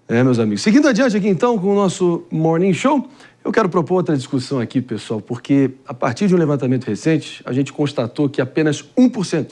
Meus amigos. Seguindo adiante aqui, então, com o nosso Morning Show, eu quero propor outra discussão aqui, pessoal, porque a partir de um levantamento recente, a gente constatou que apenas 1%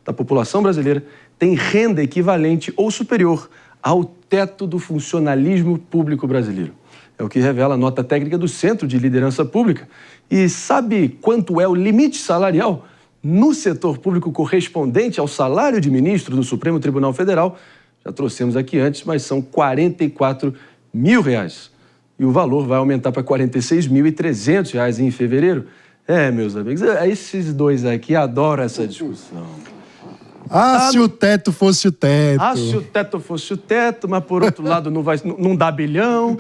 da população brasileira tem renda equivalente ou superior ao teto do funcionalismo público brasileiro. É o que revela a nota técnica do Centro de Liderança Pública. E sabe quanto é o limite salarial no setor público correspondente ao salário de ministro do Supremo Tribunal Federal? Já trouxemos aqui antes, mas são R$44 mil. E o valor vai aumentar para R$46.300 em fevereiro. Meus amigos, esses dois aqui adoram essa discussão. Se o teto fosse o teto. Se o teto fosse o teto, mas por outro lado não dá bilhão.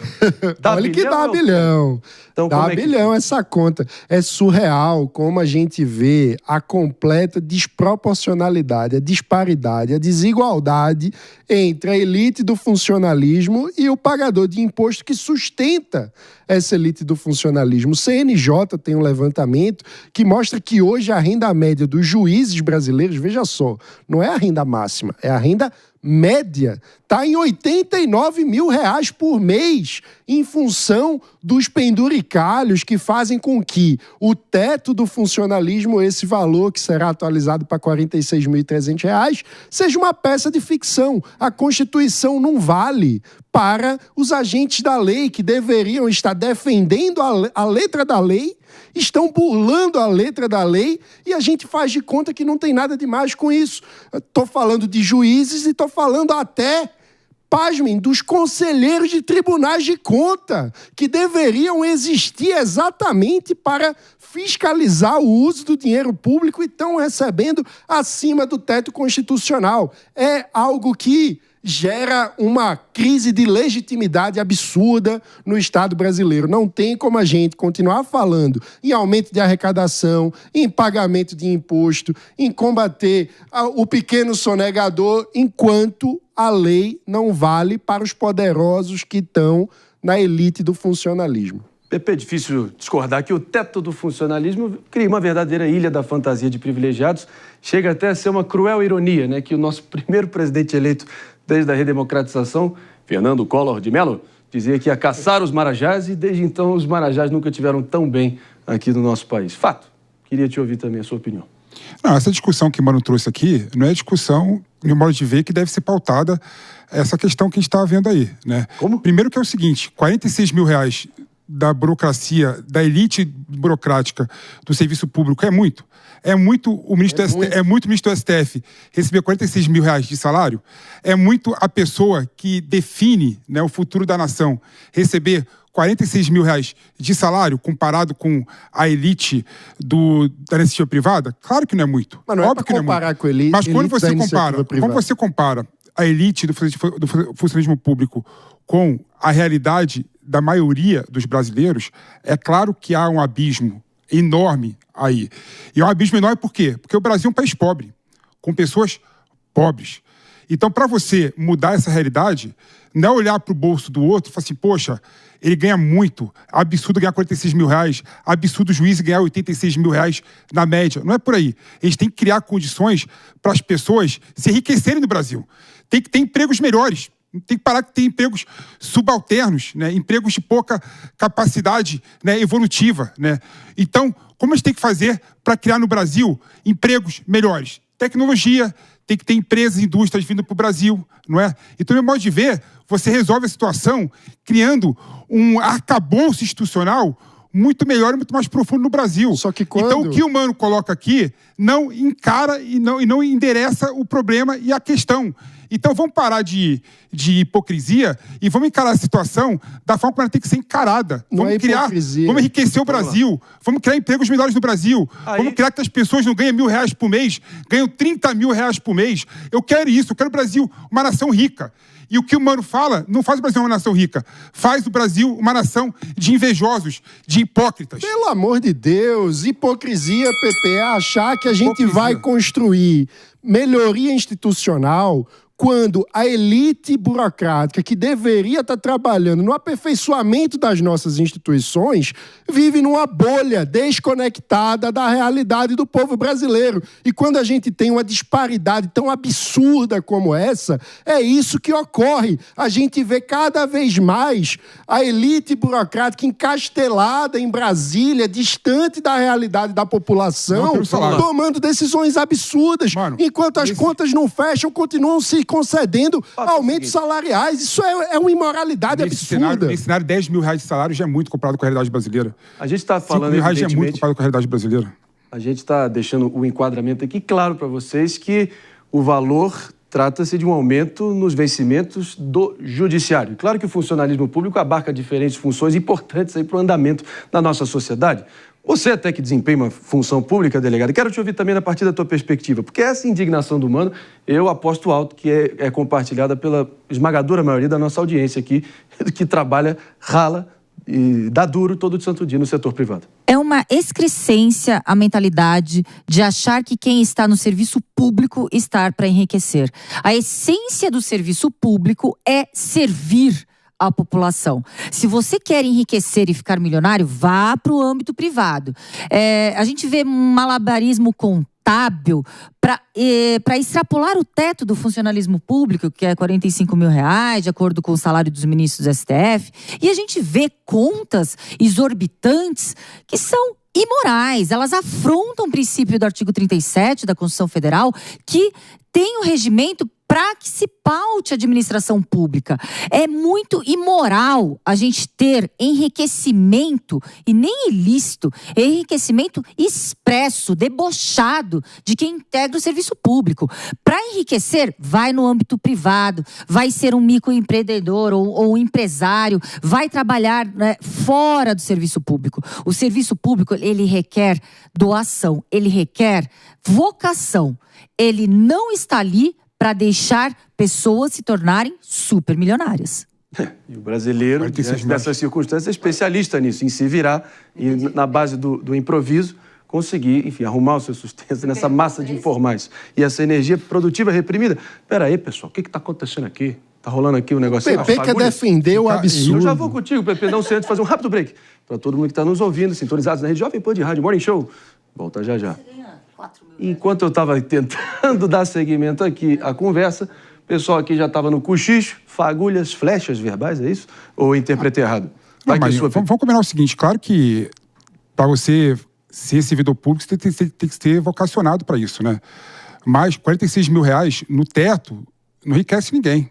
Olha que dá bilhão. Então, dá bilhão essa conta. É surreal como a gente vê a completa desproporcionalidade, a disparidade, a desigualdade entre a elite do funcionalismo e o pagador de imposto que sustenta essa elite do funcionalismo. O CNJ tem um levantamento que mostra que hoje a renda média dos juízes brasileiros, veja só, não é a renda máxima, é a renda média, está em R$89 mil por mês, em função dos penduricalhos que fazem com que o teto do funcionalismo, esse valor que será atualizado para R$46.300, seja uma peça de ficção. A Constituição não vale para os agentes da lei que deveriam estar defendendo a letra da lei, estão burlando a letra da lei e a gente faz de conta que não tem nada demais com isso. Estou falando de juízes e estou falando até, pasmem, dos conselheiros de tribunais de conta, que deveriam existir exatamente para fiscalizar o uso do dinheiro público e estão recebendo acima do teto constitucional. É algo que gera uma crise de legitimidade absurda no Estado brasileiro. Não tem como a gente continuar falando em aumento de arrecadação, em pagamento de imposto, em combater o pequeno sonegador, enquanto a lei não vale para os poderosos que estão na elite do funcionalismo. Pepe, é difícil discordar que o teto do funcionalismo cria uma verdadeira ilha da fantasia de privilegiados. Chega até a ser uma cruel ironia, né, que o nosso primeiro presidente eleito desde a redemocratização, Fernando Collor de Mello, dizia que ia caçar os marajás e desde então os marajás nunca tiveram tão bem aqui no nosso país. Fato. Queria te ouvir também a sua opinião. Não, essa discussão que o Mano trouxe aqui não é discussão, no modo de ver, que deve ser pautada essa questão que a gente está vendo aí, né? Como? Primeiro que é o seguinte, R$46 mil da burocracia, da elite burocrática do serviço público é muito. É muito o ministro do STF receber R$46 mil de salário. É muito a pessoa que define, né, o futuro da nação receber R$46 mil de salário comparado com a elite da iniciativa privada. Claro que não é muito. Mas não óbvio é para comparar com a elite. Mas quando você compara a elite do funcionalismo público com a realidade da maioria dos brasileiros, é claro que há um abismo enorme aí. E é um abismo enorme por quê? Porque o Brasil é um país pobre, com pessoas pobres. Então, para você mudar essa realidade, não é olhar para o bolso do outro e falar assim, poxa, ele ganha muito, absurdo ganhar R$46 mil, absurdo o juiz ganhar R$86 mil na média. Não é por aí. A gente tem que criar condições para as pessoas se enriquecerem no Brasil. Tem que ter empregos melhores. Tem que parar de ter empregos subalternos, né? Empregos de pouca capacidade, né, evolutiva, né? Então, como a gente tem que fazer para criar no Brasil empregos melhores? Tecnologia, tem que ter empresas e indústrias vindo para o Brasil, não é? Então, no meu modo de ver, você resolve a situação criando um arcabouço institucional muito melhor e muito mais profundo no Brasil. Só que quando... Então, o que o Mano coloca aqui não encara e não endereça o problema e a questão. Então, vamos parar de hipocrisia e vamos encarar a situação da forma como ela tem que ser encarada. Vamos enriquecer o Brasil. Vamos criar empregos melhores no Brasil. Vamos criar que as pessoas não ganhem R$1.000 por mês, ganham R$30 mil por mês. Eu quero isso. Eu quero o Brasil uma nação rica. E o que o Mano fala, não faz o Brasil uma nação rica. Faz o Brasil uma nação de invejosos, de hipócritas. Pelo amor de Deus, hipocrisia, Pepe, é achar que a gente vai construir melhoria institucional quando a elite burocrática que deveria estar trabalhando no aperfeiçoamento das nossas instituições vive numa bolha desconectada da realidade do povo brasileiro. E quando a gente tem uma disparidade tão absurda como essa, é isso que ocorre. A gente vê cada vez mais a elite burocrática encastelada em Brasília, distante da realidade da população, tomando decisões absurdas. Enquanto as contas não fecham, continuam se concedendo aumentos salariais. Isso é uma imoralidade absurda. Nesse cenário, 10 mil reais de salário já é muito comparado com a realidade brasileira. A gente está falando, 5 mil reais já é muito comparado com a realidade brasileira. A gente está deixando o enquadramento aqui claro para vocês que o valor trata-se de um aumento nos vencimentos do judiciário. Claro que o funcionalismo público abarca diferentes funções importantes para o andamento da nossa sociedade. Você até que desempenha uma função pública, delegado, quero te ouvir também a partir da tua perspectiva, porque essa indignação do Mano, eu aposto alto que é compartilhada pela esmagadora maioria da nossa audiência aqui, que trabalha, rala e dá duro todo santo dia no setor privado. É uma excrescência a mentalidade de achar que quem está no serviço público está para enriquecer. A essência do serviço público é servir a população. Se você quer enriquecer e ficar milionário, vá para o âmbito privado. A gente vê um malabarismo contábil para extrapolar o teto do funcionalismo público, que é 45 mil reais, de acordo com o salário dos ministros do STF. E a gente vê contas exorbitantes que são imorais. Elas afrontam o princípio do artigo 37 da Constituição Federal, que tem o regimento para que se paute a administração pública. É muito imoral a gente ter enriquecimento, e nem ilícito, enriquecimento expresso, debochado de quem integra o serviço público. Para enriquecer, vai no âmbito privado, vai ser um microempreendedor ou um empresário, vai trabalhar, né, fora do serviço público. O serviço público, ele requer doação, ele requer vocação. Ele não está ali para deixar pessoas se tornarem supermilionárias. E o brasileiro, nessas circunstâncias, é especialista nisso, em se virar e, na base do improviso, conseguir, enfim, arrumar o seu sustento nessa massa de informais. E essa energia produtiva reprimida. Espera aí, pessoal, o que está acontecendo aqui? Está rolando aqui um negócio... O PP quer defender o absurdo. Eu já vou contigo, PP, não sei, antes de fazer um rápido break. Para todo mundo que está nos ouvindo, sintonizados na Rede Jovem Pan de Rádio Morning Show. Volta já já. Enquanto eu estava tentando dar seguimento aqui à conversa, o pessoal aqui já estava no cochicho, fagulhas, flechas verbais, é isso? Ou eu interpretei errado? Vamos combinar o seguinte, claro que para você ser servidor público, você tem que ser vocacionado para isso, né? Mas 46 mil reais no teto não enriquece ninguém.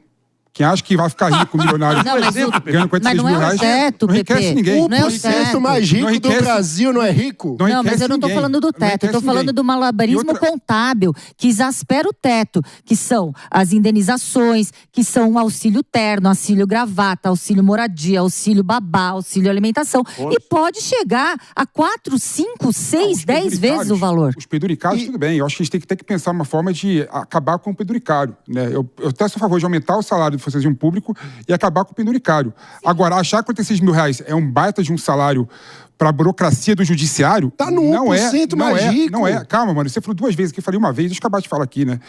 Quem acha que vai ficar rico, milionário, ganhando 46 mil reais, não enriquece ninguém. O 1% mais rico do Brasil não é rico? Não, mas eu não estou falando do teto, eu estou falando do malabarismo contábil, que exaspera o teto, que são as indenizações, que são o auxílio terno, auxílio gravata, auxílio moradia, auxílio babá, auxílio alimentação. E pode chegar a 4, 5, 6, 10 vezes o valor. Os penduricários, tudo bem. Eu acho que a gente tem que ter que pensar uma forma de acabar com o penduricário, né? Eu até sou a favor de aumentar o salário do funcionalismo público e acabar com o penduricário. Agora, achar que 46 mil reais é um baita de um salário para a burocracia do judiciário... Tá no 1% mais rico. Não é. Calma, mano. Você falou 2 vezes aqui, eu falei uma vez, deixa eu acabar de falar aqui, né?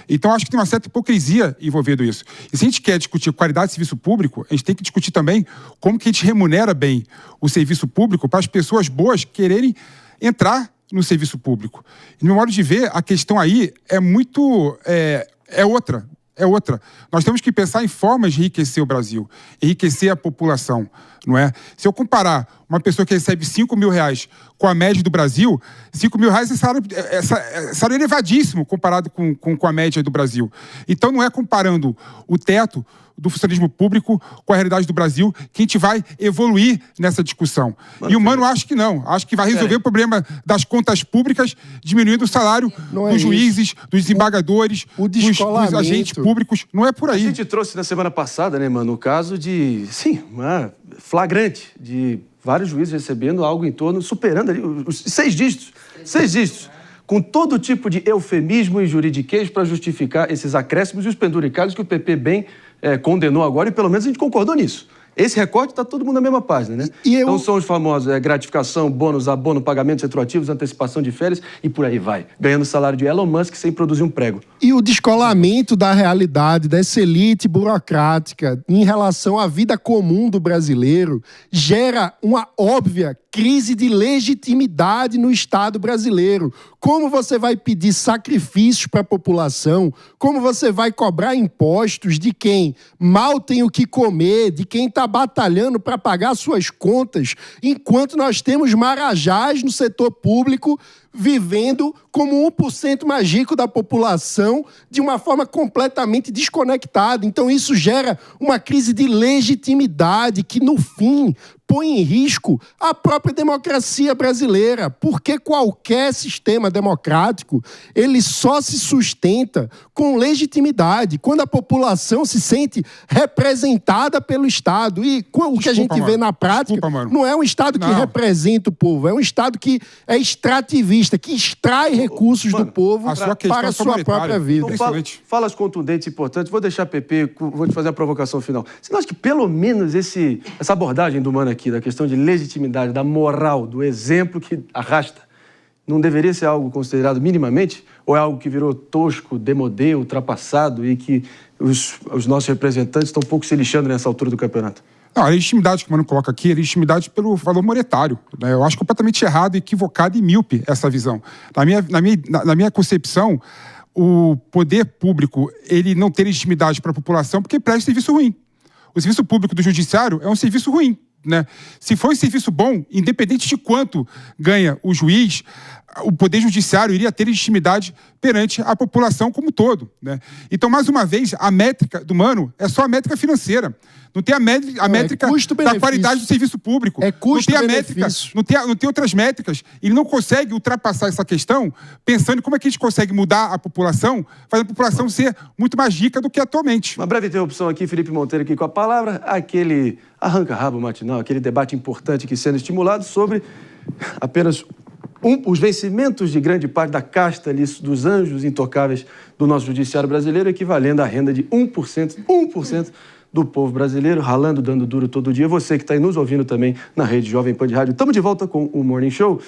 Então, acho que tem uma certa hipocrisia envolvendo isso. E se a gente quer discutir qualidade de serviço público, a gente tem que discutir também como que a gente remunera bem o serviço público para as pessoas boas quererem entrar no serviço público. E, no meu modo de ver, a questão aí é muito... É outra. Nós temos que pensar em formas de enriquecer o Brasil, enriquecer a população, não é? Se eu comparar uma pessoa que recebe 5 mil reais com a média do Brasil, 5 mil reais é salário elevadíssimo comparado com a média do Brasil. Então não é comparando o teto do funcionalismo público com a realidade do Brasil que a gente vai evoluir nessa discussão. E o Mano acha que não. Acho que vai resolver o problema das contas públicas diminuindo o salário dos juízes, dos desembargadores, dos agentes públicos. Não é por aí. A gente trouxe na semana passada, né, Mano, o caso de, sim, uma flagrante de vários juízes recebendo algo em torno, superando ali os 6 dígitos. 6 dígitos. Com todo tipo de eufemismo e juridiquês para justificar esses acréscimos e os penduricários que o PP bem condenou agora, e pelo menos a gente concordou nisso. Esse recorte está todo mundo na mesma página, né? Então são os famosos gratificação, bônus, abono, pagamentos retroativos, antecipação de férias e por aí vai. Ganhando o salário de Elon Musk sem produzir um prego. E o descolamento da realidade, dessa elite burocrática em relação à vida comum do brasileiro gera uma óbvia crise de legitimidade no Estado brasileiro. Como você vai pedir sacrifícios para a população? Como você vai cobrar impostos de quem mal tem o que comer, de quem está batalhando para pagar suas contas, enquanto nós temos marajás no setor público vivendo como 1% mais rico da população de uma forma completamente desconectada. Então isso gera uma crise de legitimidade que, no fim, põe em risco a própria democracia brasileira, porque qualquer sistema democrático, ele só se sustenta com legitimidade, quando a população se sente representada pelo Estado. E o que a gente vê na prática não é um Estado que representa o povo, é um Estado que é extrativista, que extrai recursos do povo para a sua própria vida. Então, falas contundentes e importantes. Vou deixar Pepe, vou te fazer a provocação final. Você não acha que pelo menos essa abordagem do Mano aqui, da questão de legitimidade, da moral, do exemplo que arrasta, não deveria ser algo considerado minimamente? Ou é algo que virou tosco, demodê, ultrapassado e que os nossos representantes estão um pouco se lixando nessa altura do campeonato? Não, a legitimidade que o Mano coloca aqui é legitimidade pelo valor monetário, né? Eu acho completamente errado, equivocado e míope essa visão. Na minha concepção, o poder público ele não tem legitimidade para a população porque presta serviço ruim. O serviço público do judiciário é um serviço ruim, né? Se for um serviço bom, independente de quanto ganha o juiz, o poder judiciário iria ter legitimidade perante a população como um todo, né? Então, mais uma vez, a métrica do Mano é só a métrica financeira. Não tem a métrica da qualidade do serviço público. É custo-benefício. Não tem outras métricas. Ele não consegue ultrapassar essa questão pensando em como é que a gente consegue mudar a população, fazendo a população ser muito mais rica do que atualmente. Uma breve interrupção aqui, Felipe Monteiro aqui com a palavra. Aquele arranca-rabo matinal, aquele debate importante que sendo estimulado sobre apenas os vencimentos de grande parte da casta ali, dos anjos intocáveis do nosso judiciário brasileiro, equivalendo à renda de 1% do povo brasileiro, ralando, dando duro todo dia. Você que está aí nos ouvindo também na rede Jovem Pan de Rádio. Estamos de volta com o Morning Show.